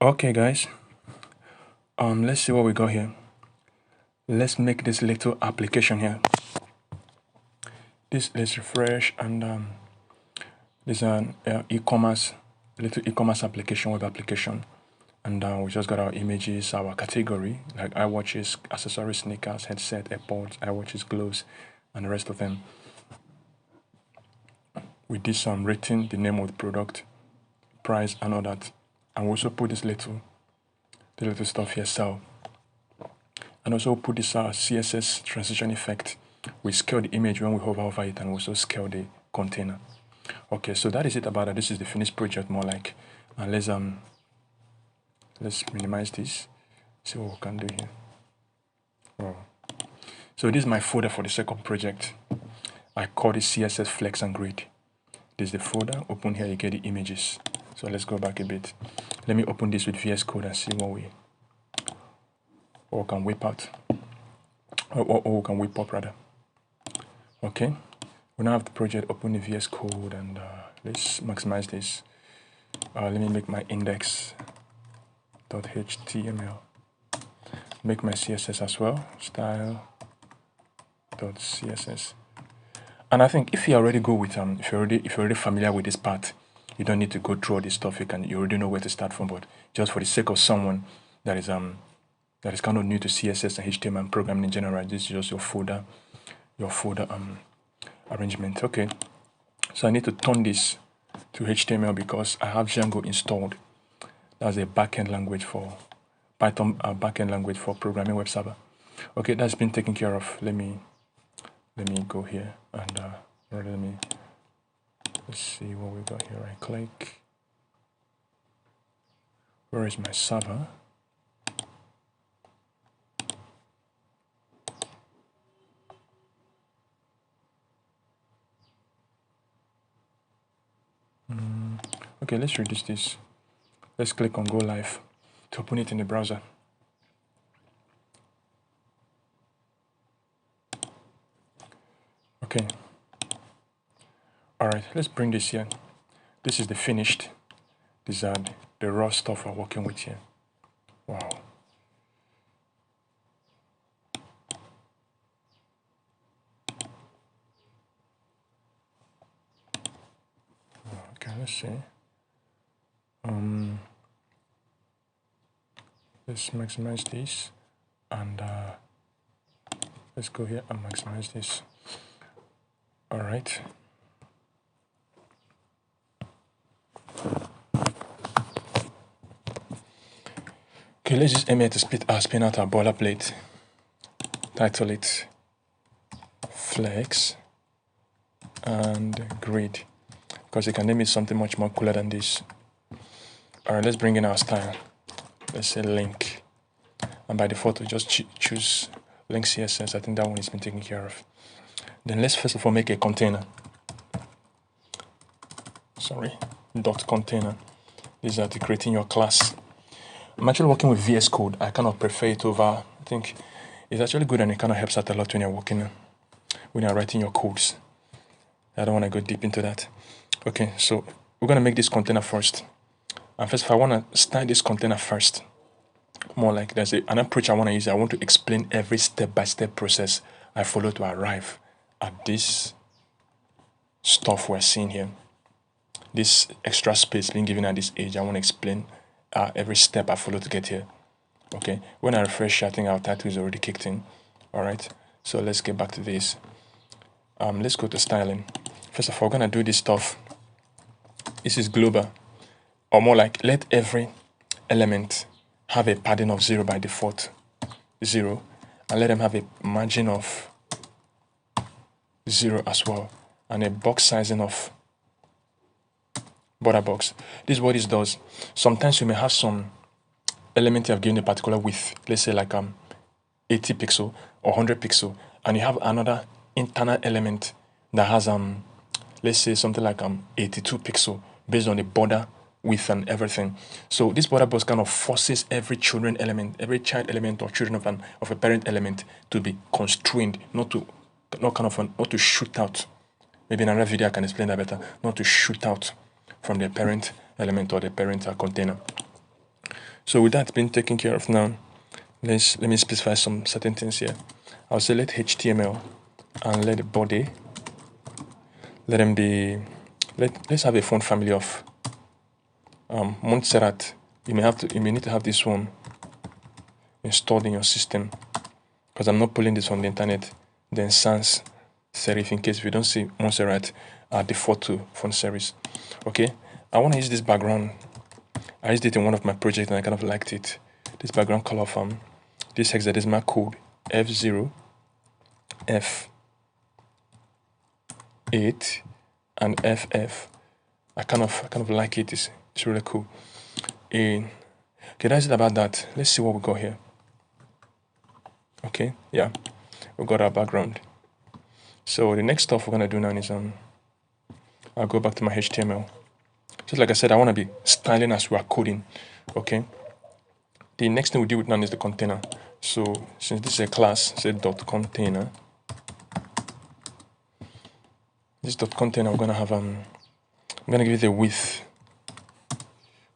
Okay, guys. Let's see what we got here. Let's make this little application here. Let's refresh, and this is an e-commerce, little e-commerce application, web application, and we just got our images, our category like iWatches, accessories, sneakers, headset, AirPods, iWatches, gloves, and the rest of them. We did some rating, the name of the product, price, and all that, and we also put this little stuff here, sell. And also put this CSS transition effect. We scale the image when we hover over it, and also scale the container. Okay, so that is it about it. This is the finished project, more like. And let's minimize this. See what we can do here. Oh. So this is my folder for the second project. I call it CSS Flex and Grid. This is the folder. Open here, you get the images. So let's go back a bit. Let me open this with VS Code and see what we can whip out, or we can whip up rather. Okay, we now have the project. Open the VS Code, and let's maximize this. Let me make my index.html. Make my CSS as well, style.css. And I think if you already go with if you're already familiar with this part, you don't need to go through all this stuff. You already know where to start from. But just for the sake of someone that is kind of new to CSS and HTML and programming in general, this is just your folder arrangement. Okay, so I need to turn this to HTML because I have Django installed. That's a backend language for Python, backend language for programming web server. Okay, that's been taken care of. Let me go here and let's see what we got here. Right click. Where is my server? Okay, let's reduce this. Let's click on Go Live to open it in the browser. Okay. All right, let's bring this here. This is the finished. These are the raw stuff we're working with here. Wow. Okay, let's see. Let's maximize this, and let's go here and maximize this. All right. Okay, let's use MA to spin out our boilerplate. Title it Flex and Grid, because you can name it something much more cooler than this. All right, let's bring in our style. Let's say link, and by default we just choose link CSS. I think that one has been taken care of. Then let's first of all make a container. Dot container. This is to creating your class. I'm actually working with VS Code. I kind of prefer it over. I think it's actually good, and it kind of helps out a lot when you're when you're writing your codes. I don't want to go deep into that. Okay, so we're gonna make this container first. And first, if I want to style this container first, more like there's an approach I want to use. I want to explain every step-by-step process I follow to arrive at this stuff we're seeing here. This extra space being given at this age, I want to explain every step I follow to get here. Okay, when I refresh, I think our title is already kicked in. All right, so let's get back to this. Let's go to styling. First of all, we're gonna do this stuff. This is global, or more like let every element have a padding of 0 by default, 0, and let them have a margin of 0 as well, and a box sizing of border box. This is what this does. Sometimes you may have some element you have given a particular width, let's say like 80 pixel or 100 pixel, and you have another internal element that has let's say something like 82 pixel based on the border width and everything. So this border box kind of forces every child element or children of a parent element to be constrained, not to shoot out. Maybe in another video I can explain that better. Not to shoot out from the parent element or the parent container. So with that being taken care of now, let me specify some certain things here. I'll say let HTML and let the body, let them be, let's have a font family of Montserrat. You may need to have this one installed in your system, because I'm not pulling this from the internet. Then sans serif, in case if you don't see Montserrat, default to font series. Okay, I want to use this background. I used it in one of my projects and I kind of liked it. This background color from this hexadecimal code F0, F8, and FF. I kind of like it. It's really cool. Okay, that's it about that. Let's see what we got here. Okay, yeah, we got our background. So the next stuff we're gonna do now is I'll go back to my HTML. Just like I said, I want to be styling as we are coding. Okay. The next thing we deal with now is the container. So since this is a class, say dot container. This dot container, we're gonna have I'm gonna give it a width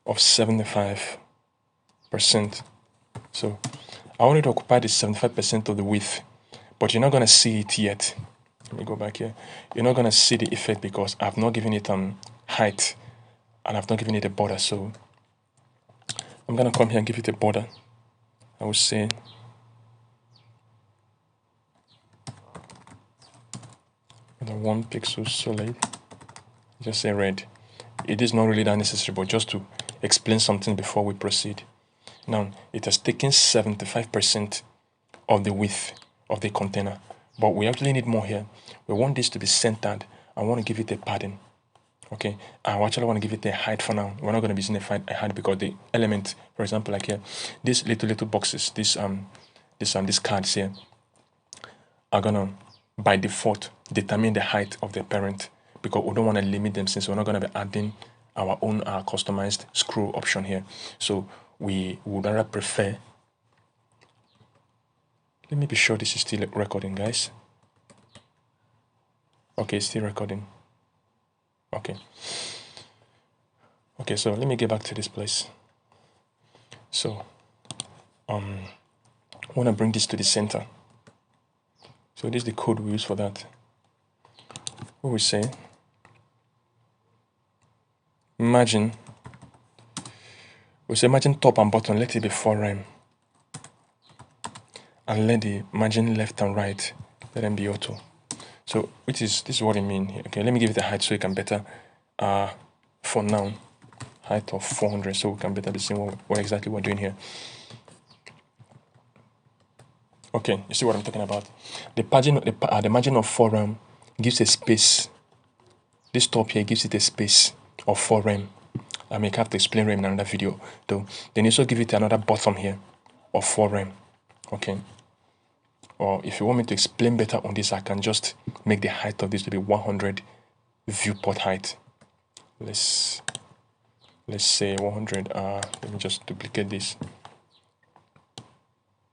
of 75%. So I want it to occupy the 75% of the width, but you're not gonna see it yet. Let me go back here. You're not gonna see the effect because I've not given it height and I've not given it a border. So I'm gonna come here and give it a border. I would say the 1 pixel solid. Just say red. It is not really that necessary, but just to explain something before we proceed. Now it has taken 75% of the width of the container, but we actually need more here. We want this to be centered. I want to give it a padding. Okay, I actually want to give it a height for now. We're not going to be using a height because the element, for example, like here, these little boxes, these cards here, are gonna by default determine the height of the parent, because we don't want to limit them since we're not going to be adding our own customized scroll option here. So we would rather prefer. Let me be sure this is still recording, guys. Okay, it's still recording. Okay, so let me get back to this place. So I want to bring this to the center. So this is the code we use for that. What we say, margin, we say margin top and bottom, let it be 4 rem, and let the margin left and right, let them be auto. So this is what I mean here. Okay, let me give it a height so you can better for now, height of 400, so we can better be seeing what exactly we're doing here. Okay, you see what I'm talking about. The margin of 4 rem gives a space. This top here gives it a space of 4 rem. I may have to explain rem in another video though. Then you also give it another bottom here of 4 rem. Okay. Or if you want me to explain better on this, I can just make the height of this to be 100 viewport height. Let's say 100. Let me just duplicate this.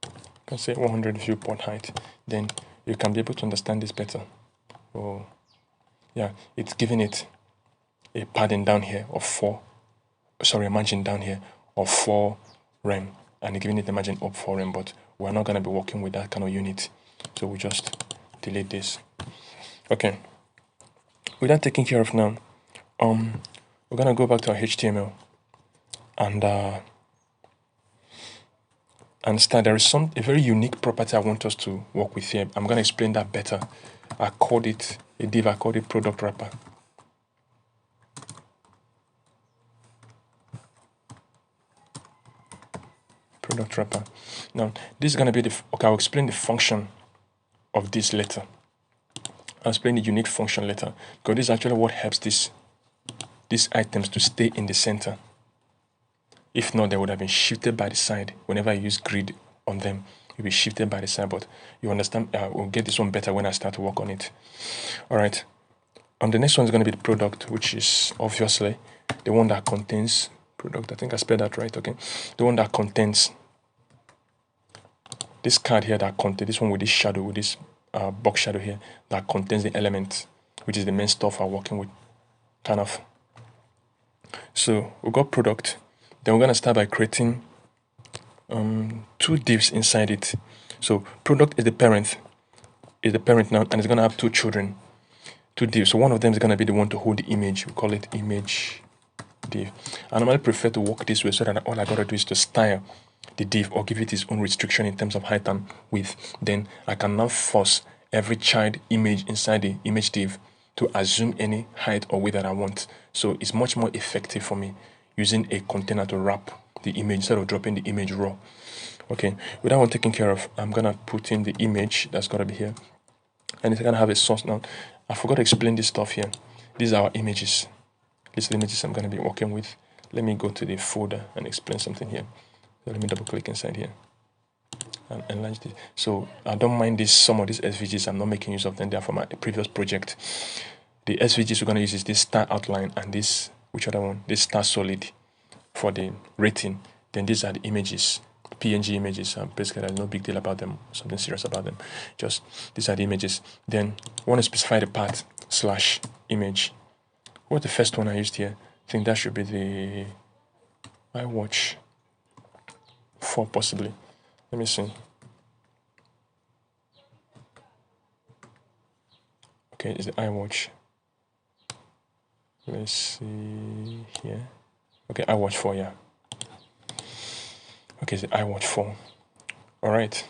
I can say 100 viewport height. Then you can be able to understand this better. Oh, yeah, it's giving it a padding down here of 4. Sorry, a margin down here of 4 rem, and giving it a margin up 4 rem. But we're not gonna be working with that kind of unit, so we just delete this. Okay. With that taken care of now, we're gonna go back to our HTML and start. There is a very unique property I want us to work with here. I'm gonna explain that better. I called it a div. I called it product wrapper. Product wrapper. Now this is gonna be okay. I'll explain the function of this letter. I'll explain the unique function later, because this is actually what helps these items to stay in the center. If not, they would have been shifted by the side. Whenever I use grid on them, it'll be shifted by the side. But you understand, we'll get this one better when I start to work on it. All right. The next one is going to be the product, which is obviously the one that contains product. I think I spelled that right. Okay. The one that contains this card here, that contains this one with this shadow, with this box shadow here, that contains the element, which is the main stuff I'm working with, kind of. So we got product. Then we're going to start by creating two divs inside it. So product is the parent now, and it's gonna have two children, two divs. So one of them is gonna be the one to hold the image. We call it image div. I normally prefer to work this way so that all I gotta do is to style the div or give it its own restriction in terms of height and width. Then I can now force every child image inside the image div to assume any height or width that I want. So it's much more effective for me using a container to wrap the image instead of dropping the image raw. Okay, with that one taken care of, I'm gonna put in the image that's gonna be here, and it's gonna have a source. Now I forgot to explain this stuff here. These are our images. These are the images I'm gonna be working with. Let me go to the folder and explain something here. So let me double click inside here and enlarge this. So I don't mind this. Some of these SVGs I'm not making use of them. They're from my previous project. The SVGs we're gonna use is this star outline and this, which other one? This star solid for the rating. Then these are the images, PNG images. Basically, there's no big deal about them, something serious about them. Just these are the images. Then I want to specify the path /image. What's the first one I used here? I think that should be the iWatch 4 possibly. Let me see. Okay, it's the iWatch. Let's see here. Okay, iWatch 4, yeah. Okay, it's the iWatch 4. All right.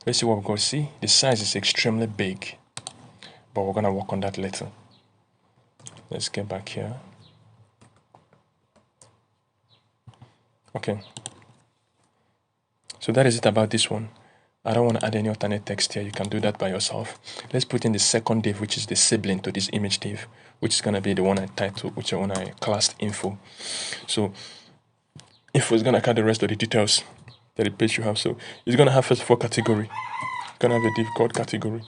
Let's see what we're going to see. The size is extremely big, but we're going to work on that later. Let's get back here. Okay. So that is it about this one. I don't want to add any alternate text here. You can do that by yourself. Let's put in the second div, which is the sibling to this image div, which is going to be the one I titled, which is the one I classed info. So info is going to carry the rest of the details that the page you have. So it's going to have first of all category. It's going to have a div called category,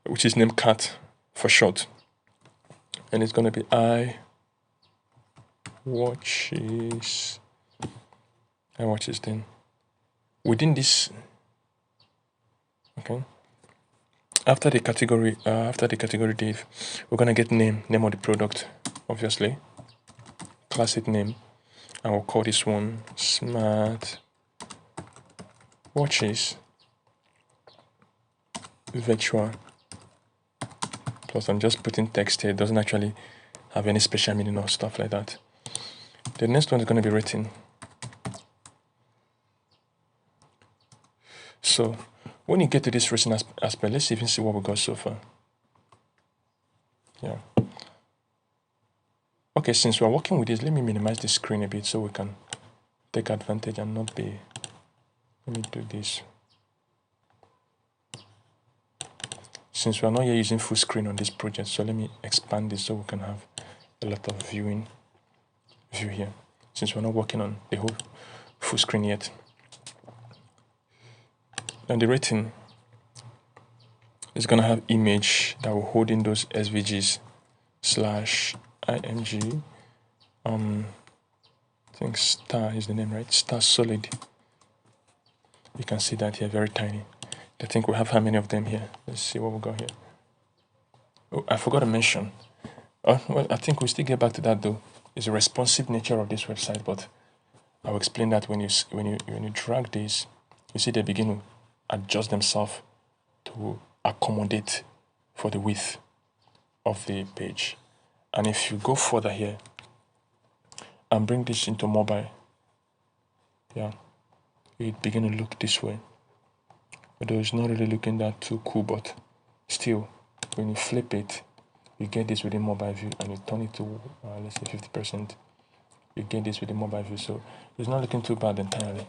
which is named cat for short. And it's going to be iWatches then. Within this, okay, after the category div, we're going to get name of the product, obviously, classic name, and we'll call this one smart watches virtual. Plus I'm just putting text here. It doesn't actually have any special meaning or stuff like that. The next one is going to be written. So when you get to this written aspect, let's even see what we got so far. Yeah. Okay, since we're working with this, let me minimize the screen a bit so we can take advantage and not be. Let me do this. Since we're not yet using full screen on this project, so let me expand this so we can have a lot of view here. Since we're not working on the whole full screen yet. And the rating is going to have image that will hold in those SVGs /img. I think star is the name, right? Star solid. You can see that here, very tiny. I think we have how many of them here? Let's see what we got here. Oh, I forgot to mention. Well, I think we'll still get back to that though. It's a responsive nature of this website, but I'll explain that when you drag this, you see they begin to adjust themselves to accommodate for the width of the page. And if you go further here and bring this into mobile, yeah, it begin to look this way. Although it's not really looking that too cool, but still, when you flip it, you get this within mobile view, and you turn it to let's say 50%. You get this with the mobile view, so it's not looking too bad entirely.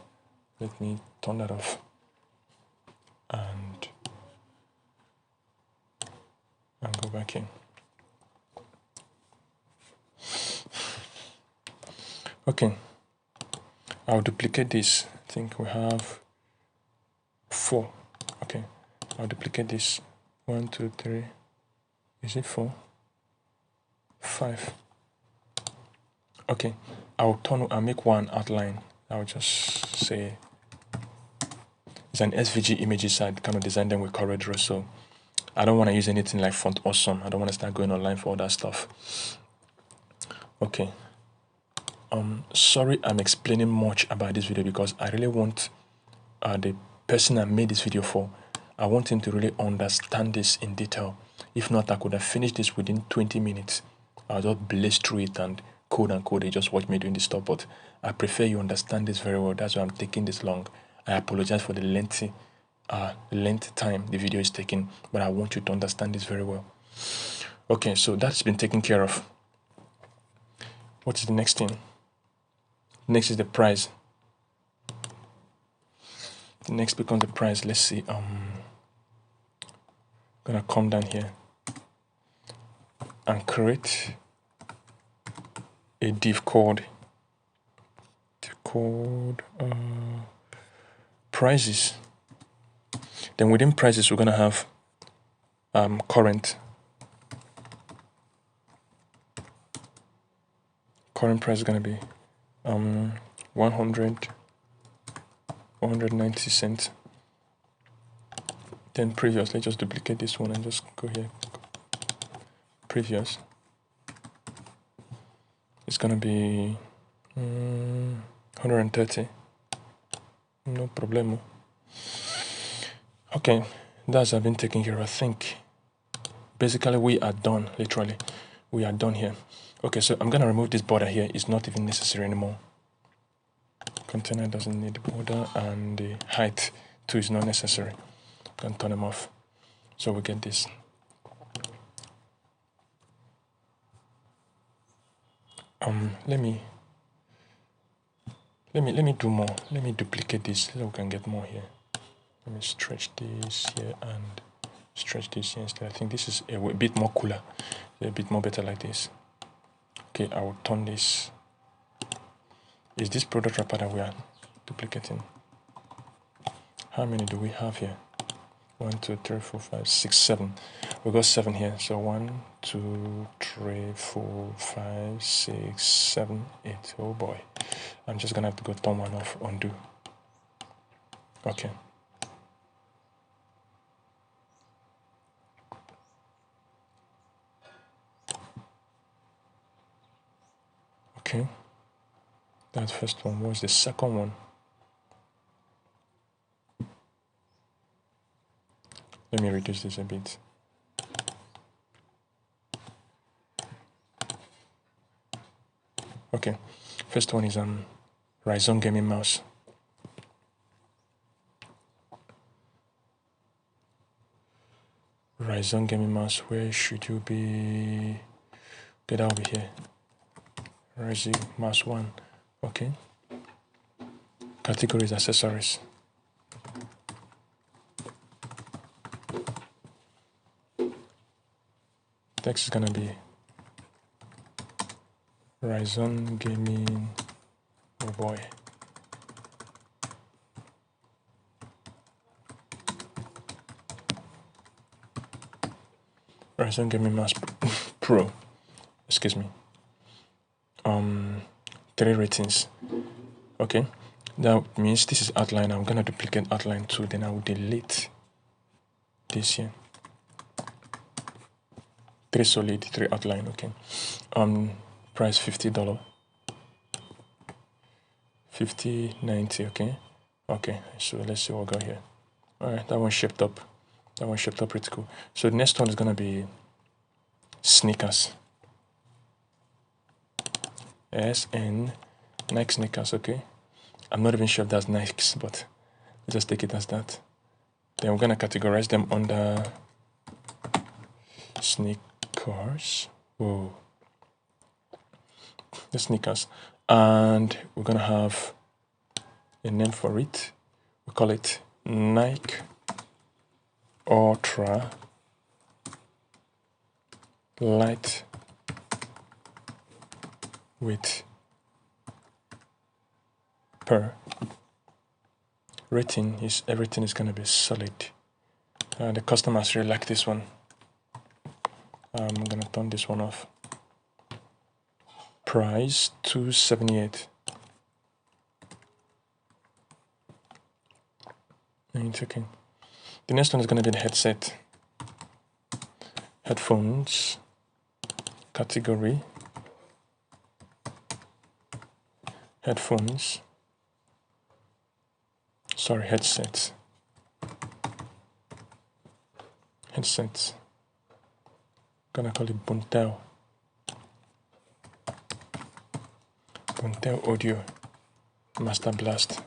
Let me turn that off and go back in. Okay, I'll duplicate this. I think we have 4. Okay, I'll duplicate this. 1, 2, 3. Is it 4? 5. Okay, I'll make one outline. I'll just say it's an SVG images. I kind of design them with CorelDRAW, so I don't want to use anything like Font Awesome. I don't want to start going online for all that stuff. Okay, Sorry I'm explaining much about this video because I really want the person I made this video for, I want him to really understand this in detail. If not, I could have finished this within 20 minutes. I'll just blaze through it and code and code and just watch me doing this stuff. But I prefer you understand this very well. That's why I'm taking this long. I apologize for the length time the video is taking, but I want you to understand this very well. Okay, so that's been taken care of. What is the next thing? Next is the price. The next becomes the price. Let's see. Gonna come down here and create a div called prices. Then within prices, we're gonna have current price is gonna be 190 cents. Then previous, let's just duplicate this one and just go here. Previous, it's gonna be 130. No problemo. Okay, that's been taken care of. I think basically we are done. Literally, we are done here. Okay, so I'm gonna remove this border here. It's not even necessary anymore. Container doesn't need the border, and the height too is not necessary. Can turn them off. So we get this. Let me do more. Let me duplicate this so we can get more here. Let me stretch this here and stretch this here instead. I think this is a bit more cooler, a bit more better like this. Okay, I will turn this. Is this product wrapper that we are duplicating? How many do we have here? 1, 2, 3, 4, 5, 6, 7. We got 7 here. So 1, 2, 3, 4, 5, 6, 7, 8. Oh boy. I'm just gonna have to go turn one off, undo. Okay. Okay. That first one was the second one. Let me reduce this a bit. Okay, first one is Ryzen gaming mouse. Ryzen gaming mouse, where should you be? Get over here. Ryzen mouse 1. Okay. Categories, accessories. Text is gonna be Ryzen gaming. Oh boy. Ryzen gaming mouse Pro. Excuse me. 3 ratings. Okay. That means this is outline. I'm gonna duplicate outline 2. Then I will delete this here. 3 solid, 3 outline. Okay. Price $50. 50.90. Okay. Okay. So let's see what we got here. All right. That one shaped up. That one shaped up pretty cool. So the next one is gonna be sneakers. SN Nike sneakers. Okay. I'm not even sure if that's Nikes, but let's just take it as that. Then we're gonna categorize them under sneakers. Whoa. The sneakers. And we're gonna have a name for it. We call it Nike Ultra Light with per rating is everything is gonna be solid. The customers really like this one. I'm gonna turn this one off. Price $278. It's okay. The next one is gonna be the headset. Headphones. Category. headsets. Gonna call it Buntel Audio Master Blast.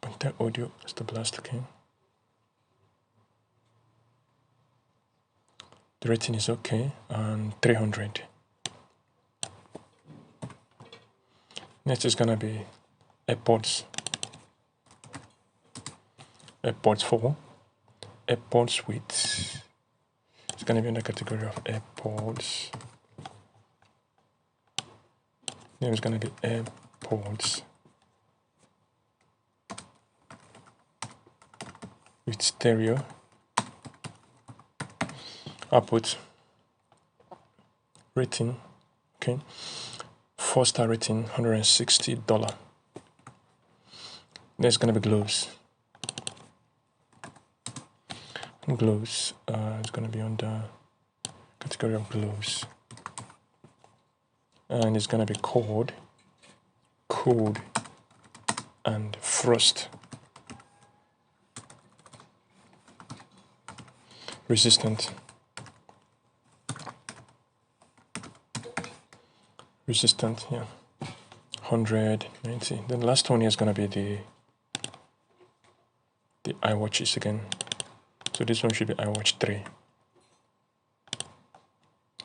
Buntel Audio Master Blast, okay. The rating is okay, and 300. Next is gonna be AirPods 4. AirPods with, it's gonna be in the category of AirPods. Name is gonna be AirPods with stereo. Output rating, okay. 4-star rating, $160. There's gonna be gloves. Gloves, it's gonna be under category of gloves, and it's gonna be cold, and frost resistant. Yeah, 190. Then the last one here is gonna be the iWatches again. So this one should be iWatch 3.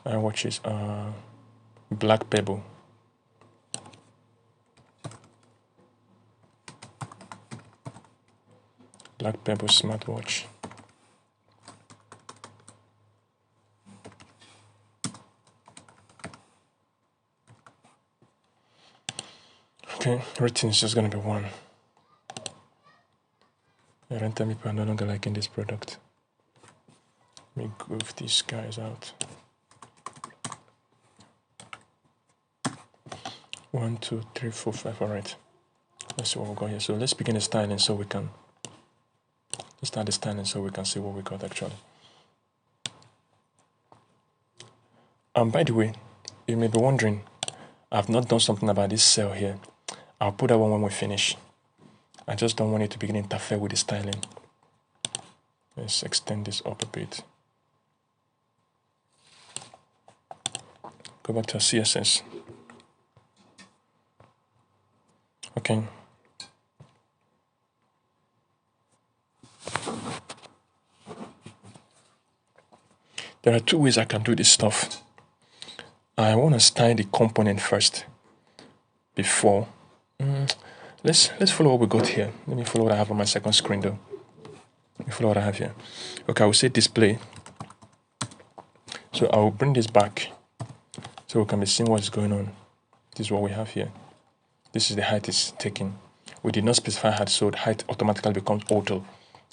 iWatches are Black Pebble. Black Pebble smartwatch. Okay, rating is just gonna be 1. Renter people are no longer liking this product. Let me move these guys out. 1, 2, 3, 4, 5. All right. Let's see what we got here. So let's begin the styling so we can start the styling so we can see what we got actually. By the way, you may be wondering, I've not done something about this cell here. I'll put that one when we finish. I just don't want it to begin to interfere with the styling. Let's extend this up a bit. Go back to our CSS. Okay. There are 2 ways I can do this stuff. I want to style the component first before. Let's follow what we got here. Let me follow what I have on my second screen though. Let me follow what I have here. Okay, I will say display. So I will bring this back so we can be seeing what's going on. This is what we have here. This is the height it's taking. We did not specify height, so the height automatically becomes auto.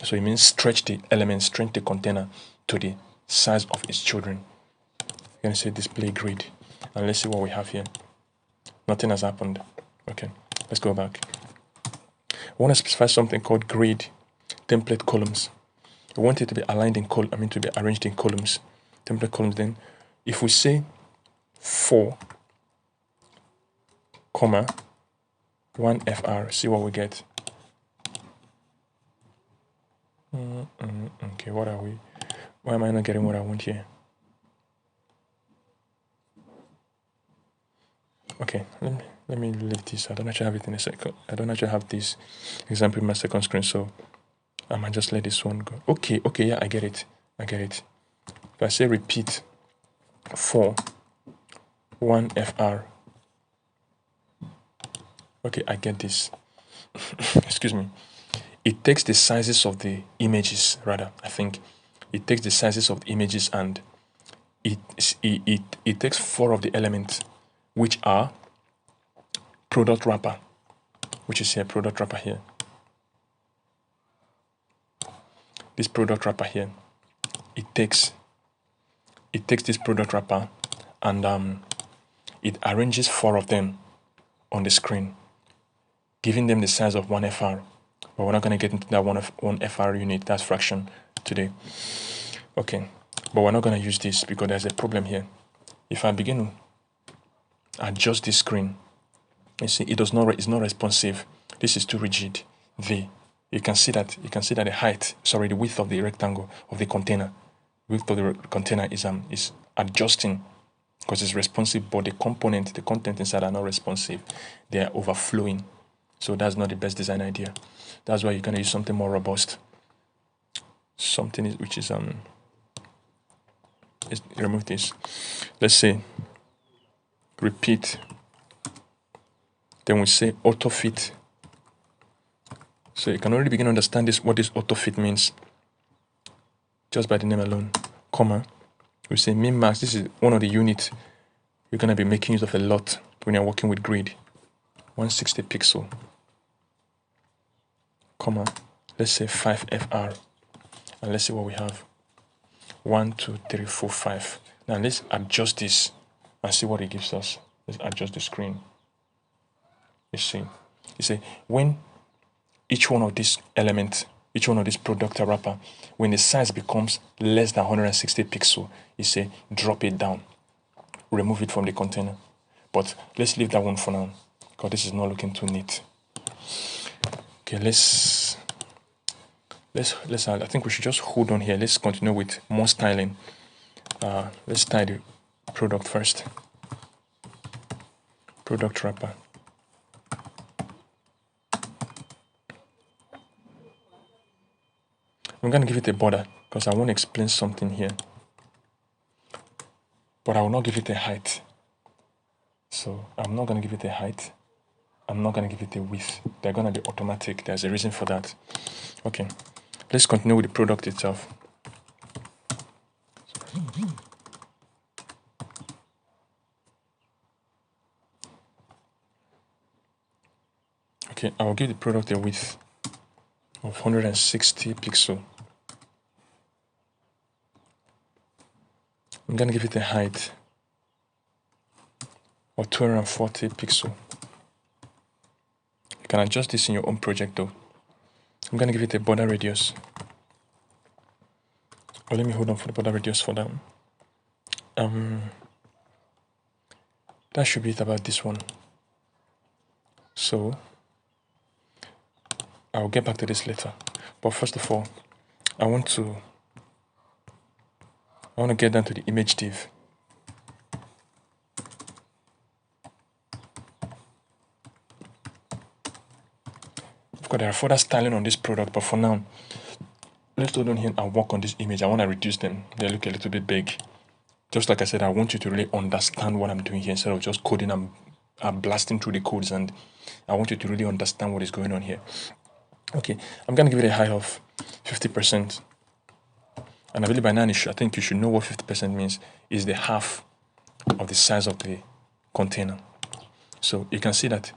So it means stretch the element, stretch the container to the size of its children. You're going to say display grid. And let's see what we have here. Nothing has happened. Okay, let's go back. I want to specify something called grid template columns. I want it to be aligned in to be arranged in columns. Template columns. Then, if we say 4, 1 FR, see what we get. Okay, what are we? Why am I not getting what I want here? Okay, let me leave this. I don't actually have it in a second. I don't actually have this example in my second screen, so I might just let this one go. Okay, yeah, I get it. If I say repeat 4, 1 FR. Okay, I get this. Excuse me. It takes the sizes of the images, rather, I think. It takes the sizes of the images and it takes 4 of the elements, which are product wrapper, which is here, product wrapper here. This product wrapper here, it takes this product wrapper and it arranges 4 of them on the screen, giving them the size of 1 FR. But we're not going to get into that 1 FR unit, that's fraction, today. Okay, but we're not going to use this because there's a problem here. if I begin to adjust this screen, you see it's not responsive. This is too rigid. You can see that the height, the width of the rectangle of the container, is adjusting because it's responsive, but the content inside are not responsive. They are overflowing. So that's not the best design idea. That's why you're gonna use something more robust. Let's remove this. Let's say repeat. Then we say auto fit. So you can already begin to understand what this auto fit means just by the name alone. Comma. We say min max. This is one of the units you're gonna be making use of a lot when you're working with grid. 160 pixel. Comma. Let's say 5 FR. And let's see what we have. 1, 2, 3, 4, 5. Now let's adjust this and see what it gives us. Let's adjust the screen. You see, when each one of these elements, each one of these product wrapper, when the size becomes less than 160 pixel, you say drop it down, remove it from the container. But let's leave that one for now because this is not looking too neat. Okay, I think we should just hold on here. Let's continue with more styling. Let's style the product first. Product wrapper. I'm going to give it a border because I want to explain something here. But I will not give it a height. So I'm not going to give it a height. I'm not going to give it a width. They're going to be automatic. There's a reason for that. Okay. Let's continue with the product itself. Okay, I will give the product a width of 160 pixel. I'm gonna give it a height of 240 pixel. You can adjust this in your own project though. I'm gonna give it a border radius. Oh, let me hold on for the border radius for that. That should be it about this one. So I'll get back to this later. But first of all, I want to get down to the image div. Of course, there are further styling on this product, but for now, let's hold on here and work on this image. I want to reduce them. They look a little bit big. Just like I said, I want you to really understand what I'm doing here instead of just coding and blasting through the codes, and I want you to really understand what is going on here. Okay, I'm going to give it a height of 50%. And I believe by now, I think you should know what 50% means. Is the half of the size of the container. So you can see that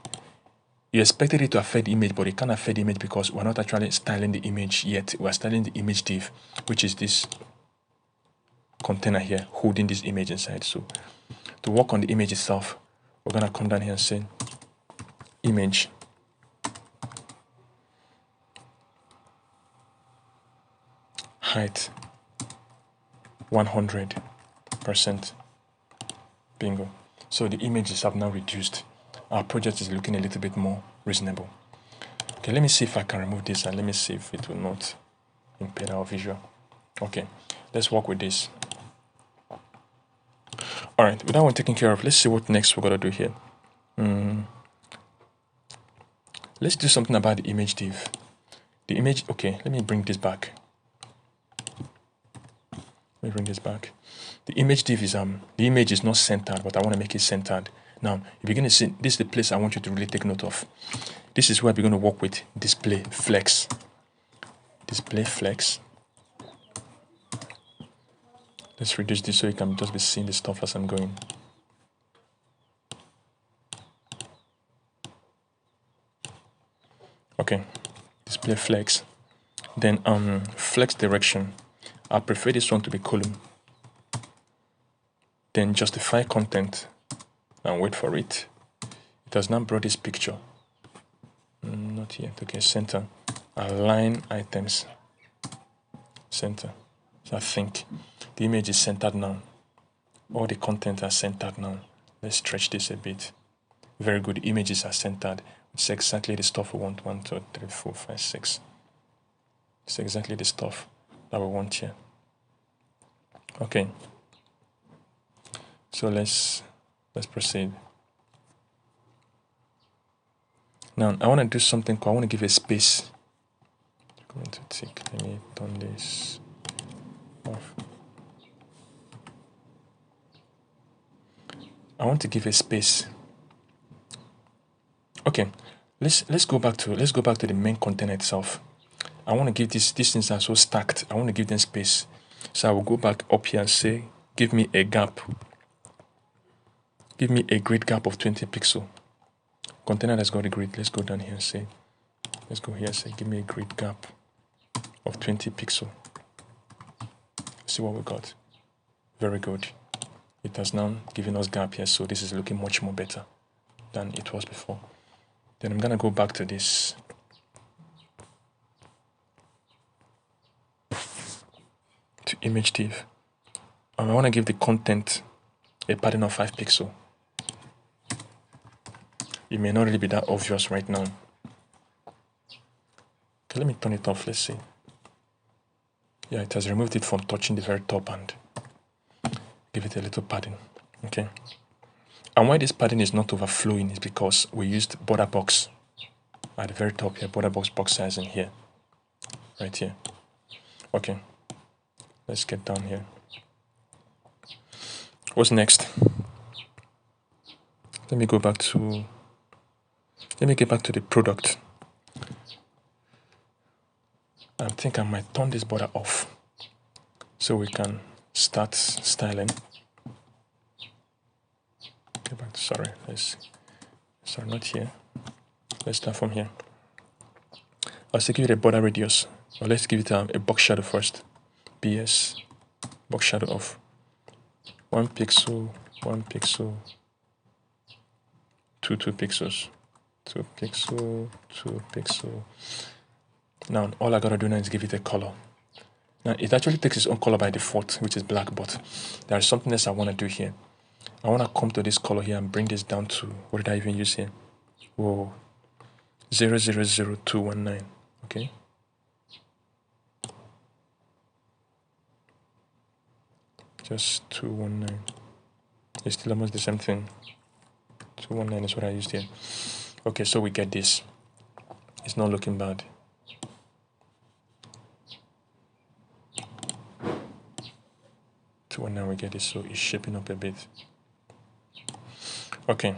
you expected it to affect the image, but it can't affect the image because we're not actually styling the image yet. We're styling the image div, which is this container here, holding this image inside. So to work on the image itself, we're going to come down here and say image. Height 100%. Bingo. So the images have now reduced. Our project is looking a little bit more reasonable. Okay, let me see if I can remove this and let me see if it will not impede our visual. Okay, let's work with this. All right, with that one taken care of, let's see what next we're gonna do here. Let's do something about the image div. The image, okay, let me bring this back. Let me bring this back. The image div is the image is not centered, but I want to make it centered. Now, if you're going to see, this is the place I want you to really take note of. This is where we're going to work with display flex. Display flex. Let's reduce this so you can just be seeing the stuff as I'm going. Okay, display flex. Then flex direction. I prefer this one to be column. Then justify content and wait for it. It has now brought this picture. Not yet. Okay, center. Align items. Center. So I think the image is centered now. All the content are centered now. Let's stretch this a bit. Very good. Images are centered. It's exactly the stuff we want. 1, 2, 3, 4, 5, 6. It's exactly the stuff that we want here. Okay. So let's proceed. Now I want to do something cool. I want to give a space. I'm going to take, let me turn this off. I want to give a space. Okay, let's go back to the main content itself. I want to give these things are so stacked. I want to give them space. So I will go back up here and say, give me a gap. Give me a grid gap of 20 pixel. Container that's got a grid. Let's go down here and say, let's go here and say, give me a grid gap of 20 pixel. See what we got. Very good. It has now given us gap here, so this is looking much more better than it was before. Then I'm gonna go back to this. To image div. I want to give the content a padding of 5 pixel. It may not really be that obvious right now. Okay, let me turn it off. Let's see. Yeah, it has removed it from touching the very top and give it a little padding. Okay. And why this padding is not overflowing is because we used border box at the very top here, border box size in here, right here. Okay. Let's get down here. What's next? Let me get back to the product. I think I might turn this border off so we can start styling. Get back to, sorry, not here. Let's start from here. I'll say give it a border radius. Or let's give it a box shadow first. BS box shadow of 1 pixel, 1 pixel, 2 pixels, 2 pixel, 2 pixel. Now all I gotta do now is give it a color. Now it actually takes its own color by default, which is black, but there is something else I want to do here. I want to come to this color here and bring this down to, what did I even use here? Whoa, 000219. Okay. Just 219. It's still almost the same thing. 219 is what I used here. Okay, so we get this. It's not looking bad. Now we get this, so it's shaping up a bit. Okay.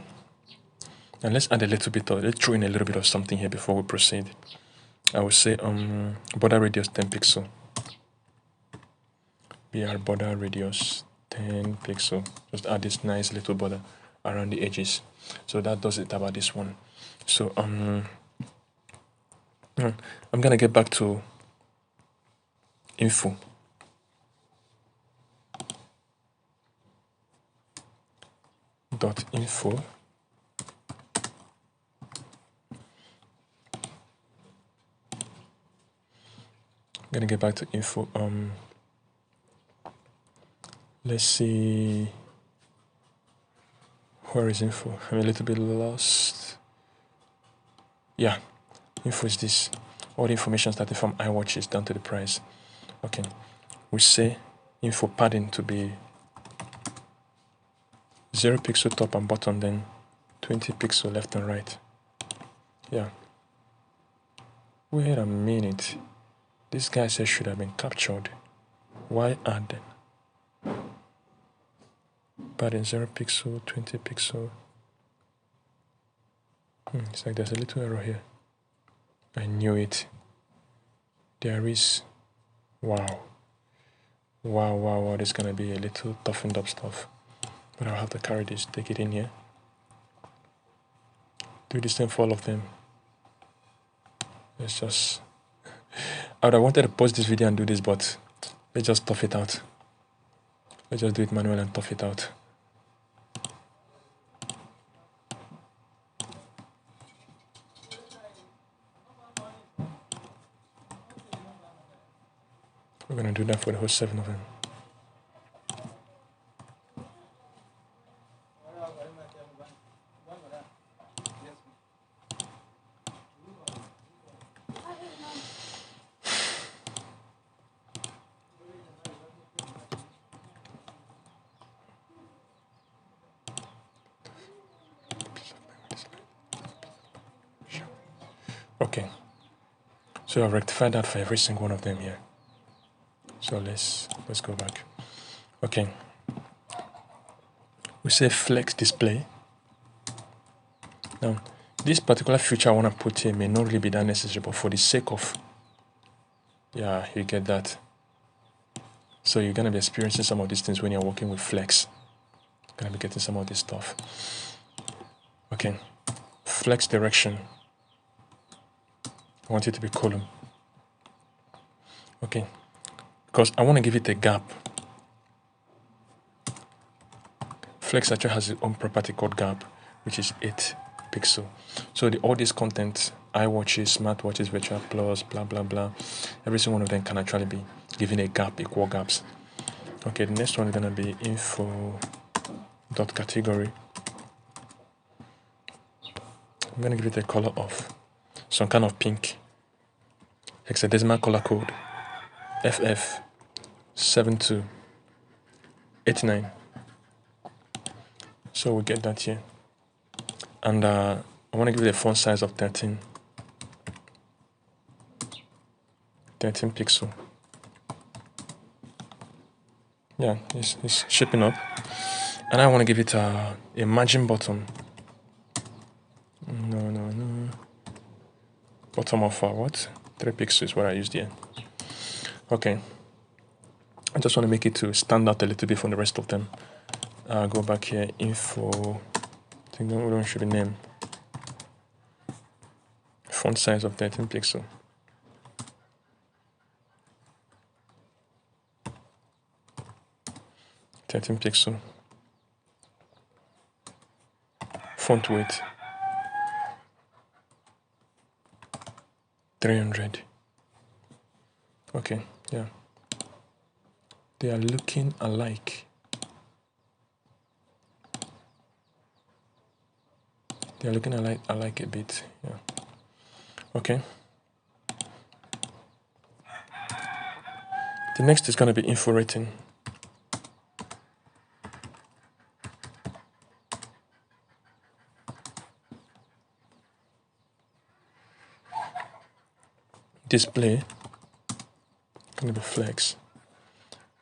Now let's add a little bit of, let's throw in a little bit of something here before we proceed. I will say border radius 10 pixel. BR border radius 10 pixel. Just add this nice little border around the edges. So that does it about this one. So I'm gonna get back to info. .info. I'm gonna get back to info. Let's see. Where is info? I'm a little bit lost. Yeah, info is this. All the information starting from iWatch is down to the price. Okay, we say info padding to be 0 pixel top and bottom, then 20 pixel left and right. Yeah. Wait a minute. This guy says should have been captured. Why add then? Padding 0 pixel, 20 pixel. It's like there's a little error here. I knew it. There is. Wow. Wow. There's gonna be a little toughened up stuff. But I'll have to carry this, take it in here. Do the same for all of them. Let's just... I would have wanted to pause this video and do this, but let's just tough it out. Let's just do it manually and tough it out. We're gonna do that for the whole 7 of them. So I've rectified that for every single one of them here. So let's go back. Okay. We say flex display. Now, this particular feature I want to put here may not really be that necessary, but for the sake of, yeah, you get that. So you're going to be experiencing some of these things when you're working with flex. You're going to be getting some of this stuff. Okay. Flex direction. I want it to be column. Okay. Because I want to give it a gap. Flex actually has its own property called gap, which is 8 pixel. So all these content, iWatches, smartwatches, virtual plus, blah, blah, blah, every single one of them can actually be given a gap, equal gaps. Okay, the next one is going to be info.category. I'm going to give it a color of some kind of pink. Hexadecimal color code FF7289. So we get that here. And I want to give it a font size of 13 pixel. Yeah, it's shaping up. And I want to give it a margin bottom. No. Bottom of what? 3 pixels is what I used here. Okay. I just want to make it to stand out a little bit from the rest of them. Go back here, info. I think that one should be named. Font size of 13 pixel. Font weight 300. Okay, yeah. They are looking alike. They are looking alike a bit, yeah. Okay. The next is going to be info rating. Display going to be flex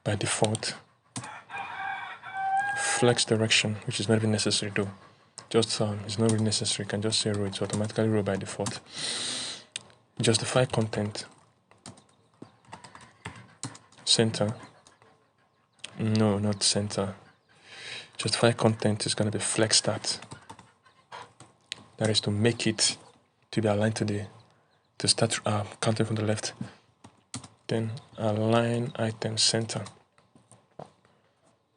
by default. Flex direction, which is not even necessary though. Just it's not really necessary. You can just say row. It's automatically row by default. Justify content. Center. No, not center. Justify content is going to be flex start. That is to make it to be aligned to start counting from the left. Then align item center.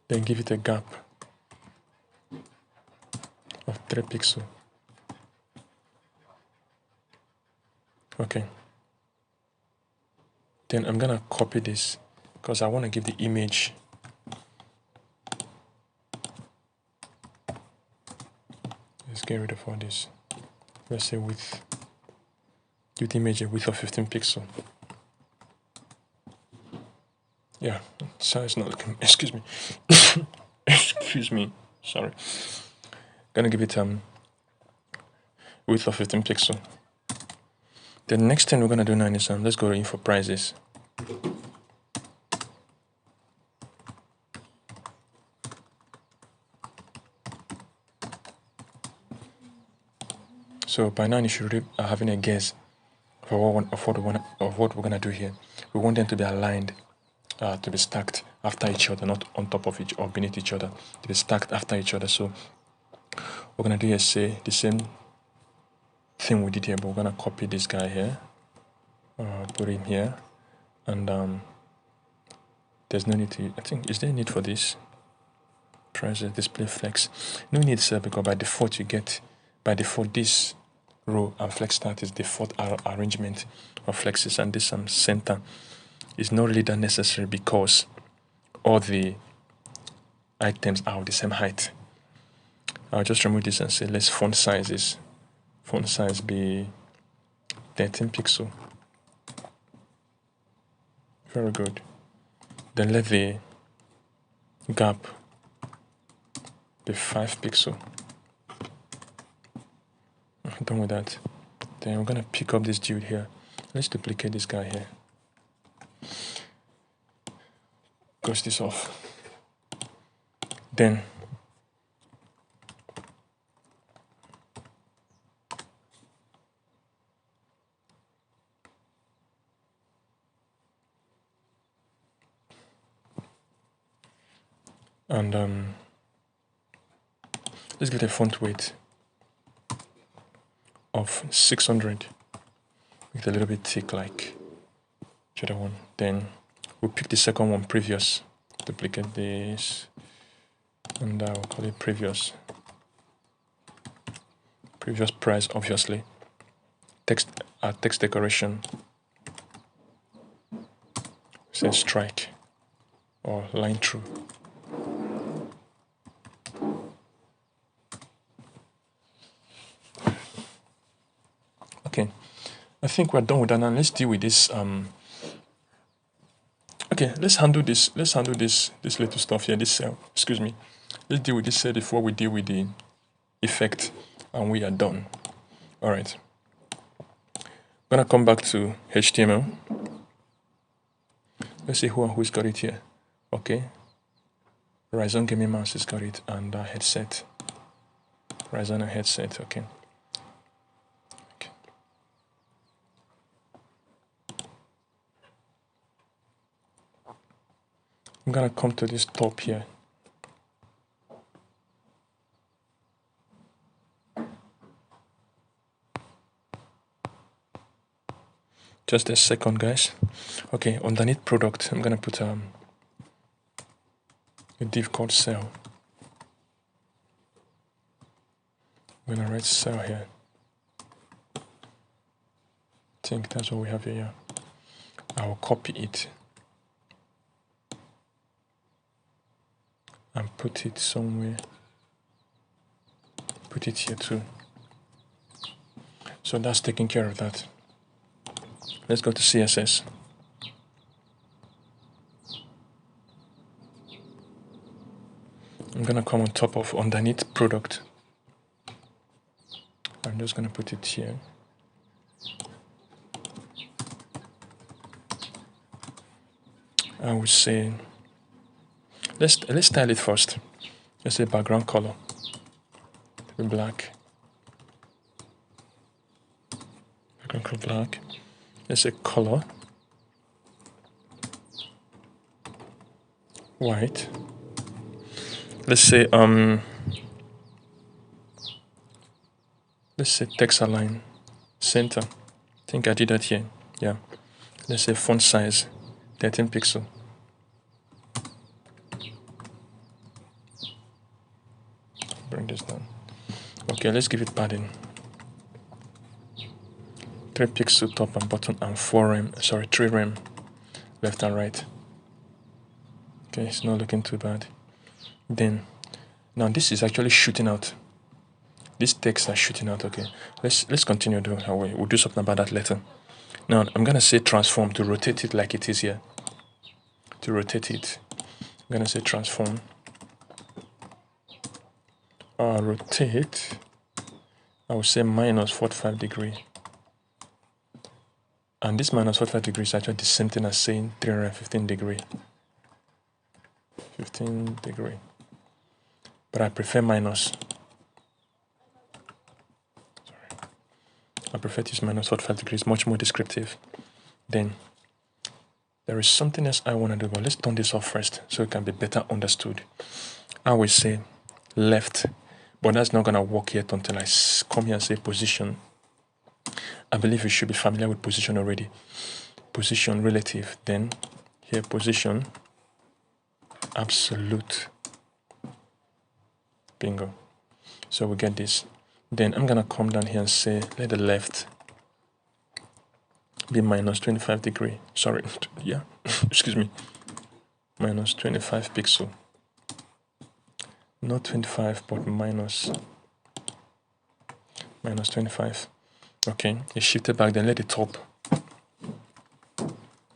Then give it a gap of 3 pixel. Okay. Then I'm gonna copy this because I want to give the image let's get rid of all this. Let's say width. Give the image a width of 15 pixel. Yeah, size not looking. Excuse me. Excuse me. Sorry. Gonna give it width of 15 pixel. The next thing we're gonna do now is let's go in for prices. So by now you should be having a guess for what we're gonna do here. We want them to be aligned, to be stacked after each other, not on top of each or beneath each other. To be stacked after each other. So we're gonna do is say the same thing we did here, but we're gonna copy this guy here, put him here, and there's no need to. I think is there a need for this? Price display flex. No need, sir, because by default this row and flex start is default arrangement of flexes, and this center is not really that necessary because all the items are of the same height. I'll just remove this and say let's font size be 13 pixel. Very good. Then let the gap be 5 pixel. Done with that. Then we're gonna pick up this dude here let's duplicate this guy here. Cross this off. Then let's get a font weight of 600. Make it a little bit thick like the other one. Then we'll pick the second one, previous. Duplicate this, and I will call it previous. Previous price, obviously. Text decoration. Say strike or line through. Okay, I think we're done with that now. Let's deal with this. Okay, let's handle this. Let's handle this little stuff here. This cell. Excuse me. Let's deal with this cell before we deal with the effect, and we are done. All right. I'm gonna come back to HTML. Let's see who's got it here. Okay. Ryzen Gaming Mouse has got it, and headset. Ryzen and headset. Okay. I'm gonna come to this top here. Just a second, guys. Okay, underneath product, I'm gonna put a div called cell. I'm gonna write cell here. I think that's what we have here. I will copy it and put it somewhere. Put it here too. So that's taking care of that. Let's go to CSS. I'm gonna come on top of underneath product. I'm just gonna put it here. I would say let's style it first. Let's say background color. Black. Background color black. Let's say color white. Let's say text align center. I think I did that here. Yeah. Let's say font size 13 pixel. Bring this down. Okay, let's give it padding. 3 pixel top and bottom and 3 rem left and right. Okay, it's not looking too bad. Then now this is actually shooting out. These texts are shooting out. Okay, let's continue doing our way. We'll do something about that later. Now I'm gonna say transform to rotate it like it is here. To rotate it, I'm gonna say transform. Rotate. I will say minus 45 degree. And this minus 45 degrees is actually the same thing as saying 315 degree. 15 degree. But I prefer minus. Sorry. I prefer to use minus 45 degrees, much more descriptive. Then there is something else I want to do, but let's turn this off first so it can be better understood. I will say left, but that's not going to work yet until I come here and say position. I believe you should be familiar with position already. Position relative, then here position absolute. Bingo. So we get this. Then I'm gonna come down here and say let the left be minus 25 degree. Sorry, yeah, excuse me. Minus 25 pixel. Not 25, but minus 25. Okay, it shifted back, then let the top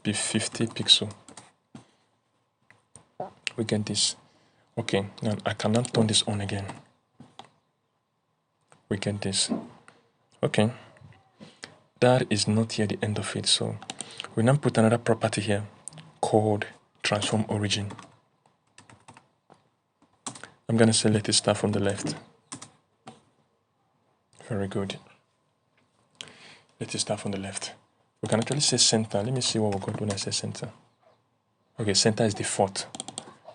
be 50 pixel. We get this. Okay, now I cannot turn this on again. We get this. Okay. that is not yet the end of it. So we now put another property here called transform origin. I'm going to say let it start from the left. Very good. Let it start from the left. We can actually say center. Let me see what we got when I say center. Okay, center is default.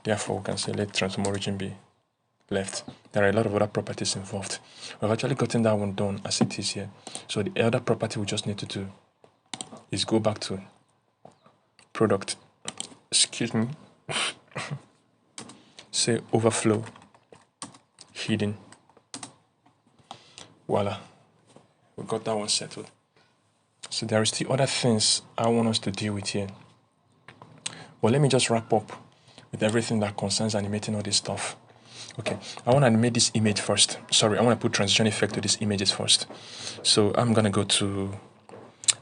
Therefore, we can say let transform origin be left. There are a lot of other properties involved. We've actually gotten that one done as it is here. So the other property we just need to do is go back to product. Excuse me. Say overflow hidden. Voila. We got that one settled. So there is still other things I want us to deal with here. Well, let me just wrap up with everything that concerns animating all this stuff. Okay, I want to animate this image first. Sorry, I want to put transition effect to these images first. So I'm going to go to,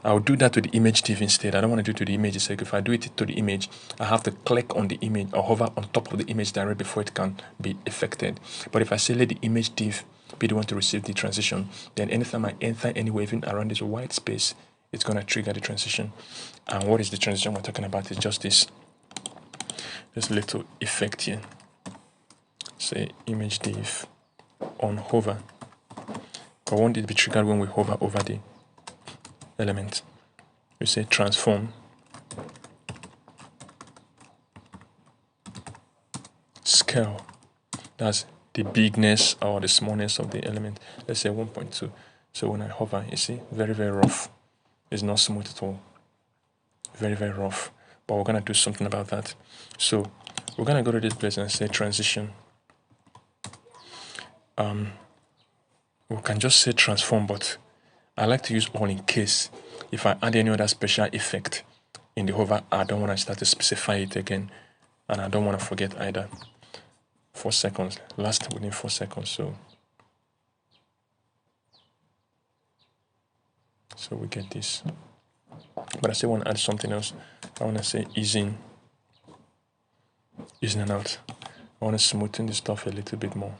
I'll do that to the image div instead. I don't want to do it to the image. So if I do it to the image, I have to click on the image or hover on top of the image directly before it can be affected. But if I say let the image div be the one to receive the transition, then anytime I enter any waving around this white space, it's going to trigger the transition. And what is the transition we're talking about? It's just this little effect here. Say image div on hover. I want it to be triggered when we hover over the element. We say transform scale. That's the bigness or the smallness of the element. Let's say 1.2. So when I hover, you see, very, very rough. It's not smooth at all. Very, very rough. But we're going to do something about that. So we're going to go to this place and say transition. We can just say transform, but I like to use all in case. If I add any other special effect in the hover, I don't want to start to specify it again. And I don't want to forget either. 4 seconds. Last within 4 seconds. So we get this. But I still want to add something else. I want to say ease in and out. I want to smoothen this stuff a little bit more.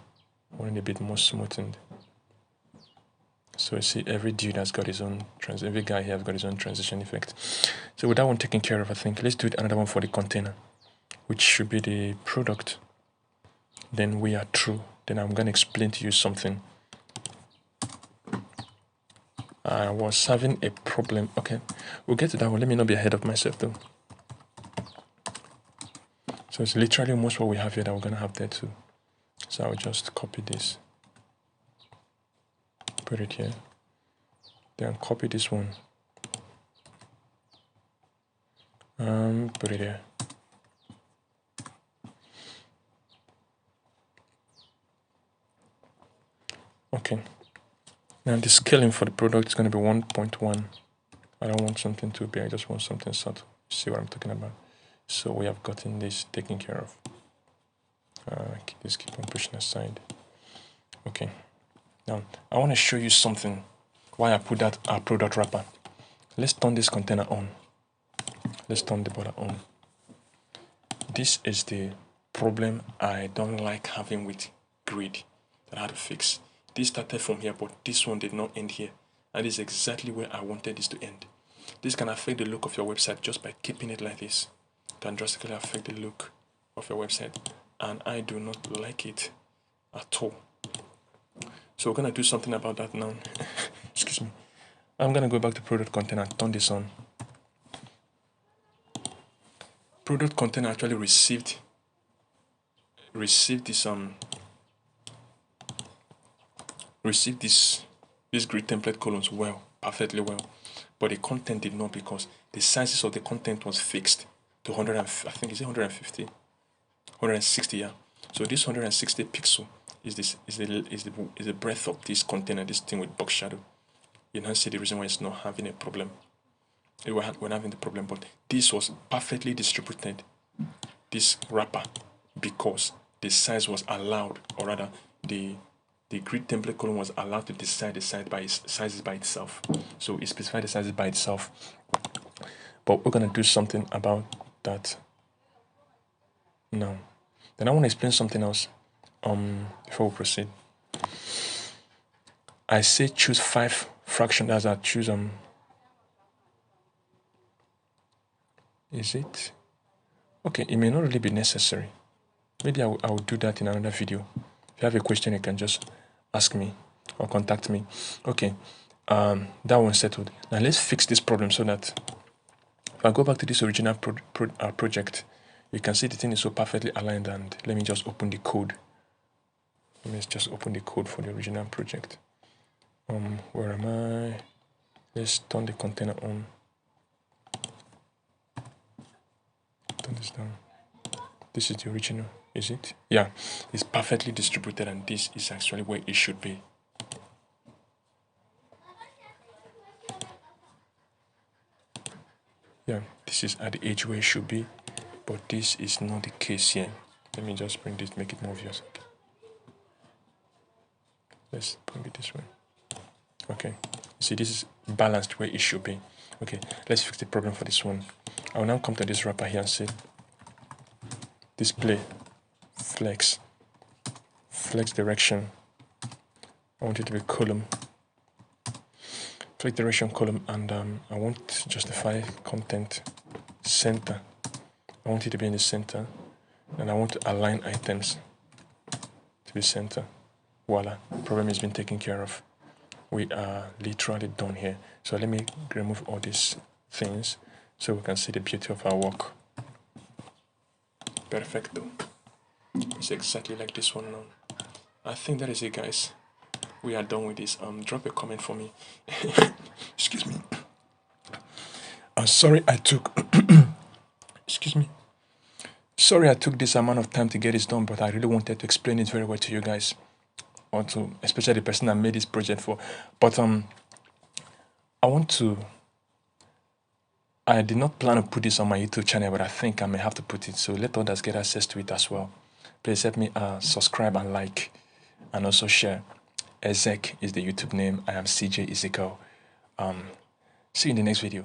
I want it a bit more smoothened. So you see every dude has got his own, every guy here has got his own transition effect. So with that one taken care of, I think, let's do another one for the container, which should be the product. Then we are true. Then I'm going to explain to you something. I was having a problem. Okay, we'll get to that one. Let me not be ahead of myself though. So it's literally almost what we have here that we're going to have there too. So I'll just copy this. Put it here. Then copy this one. Put it here. Okay. Now the scaling for the product is going to be 1.1. I don't want something too big. I just want something subtle. See what I'm talking about? So we have gotten this taken care of. Just keep on pushing aside. Okay. Now I want to show you something. Why I put that product wrapper. Let's turn this container on. Let's turn the border on. This is the problem I don't like having with grid that I had to fix. This started from here, but this one did not end here. And this is exactly where I wanted this to end. This can affect the look of your website just by keeping it like this. It can drastically affect the look of your website. And I do not like it at all. So we're going to do something about that now. Excuse me. I'm going to go back to product container and turn this on. Product container actually received this grid template columns perfectly well, but the content did not, because the sizes of the content was fixed to 100. I think is it 150, 160. Yeah. So this 160 pixel is the breadth of this container. This thing with box shadow. You now see the reason why it's not having a problem. We're having the problem, but this was perfectly distributed, this wrapper, because the size was allowed, or rather the grid template column was allowed to decide the sizes by itself. So it specified the sizes by itself. But we're going to do something about that now. Then I want to explain something else before we proceed. I say choose 5 fractions as I choose Is it? Okay, it may not really be necessary. Maybe I will do that in another video. If you have a question, you can just ask me or contact me. Okay, that one settled. Now let's fix this problem so that if I go back to this original project, you can see the thing is so perfectly aligned. And let me just open the code. Let me just open the code for the original project. Where am I? Let's turn the container on. Turn this down. This is the original, is it? Yeah, it's perfectly distributed, and this is actually where it should be. Yeah, this is at the edge where it should be, but this is not the case here. Let me just bring this, make it more obvious. Let's bring it this way. Okay, see, this is balanced where it should be. Okay, let's fix the problem for this one. I will now come to this wrapper here and say display flex direction. I want it to be column, flex direction column, and I want to justify content center. I want it to be in the center, and I want to align items to be center. Voila, problem has been taken care of. We are literally done here. So let me remove all these things so we can see the beauty of our work. Perfecto. It's exactly like this one now. I think that is it, guys. We are done with this. Drop a comment for me. Excuse me. I'm sorry I took excuse me. Sorry I took this amount of time to get this done, but I really wanted to explain it very well to you guys. Or to especially the person I made this project for. But I did not plan to put this on my YouTube channel, but I think I may have to put it, so let others get access to it as well. Please help me subscribe and like, and also share. Ezek is the YouTube name. I am CJ Ezekiel. See you in the next video.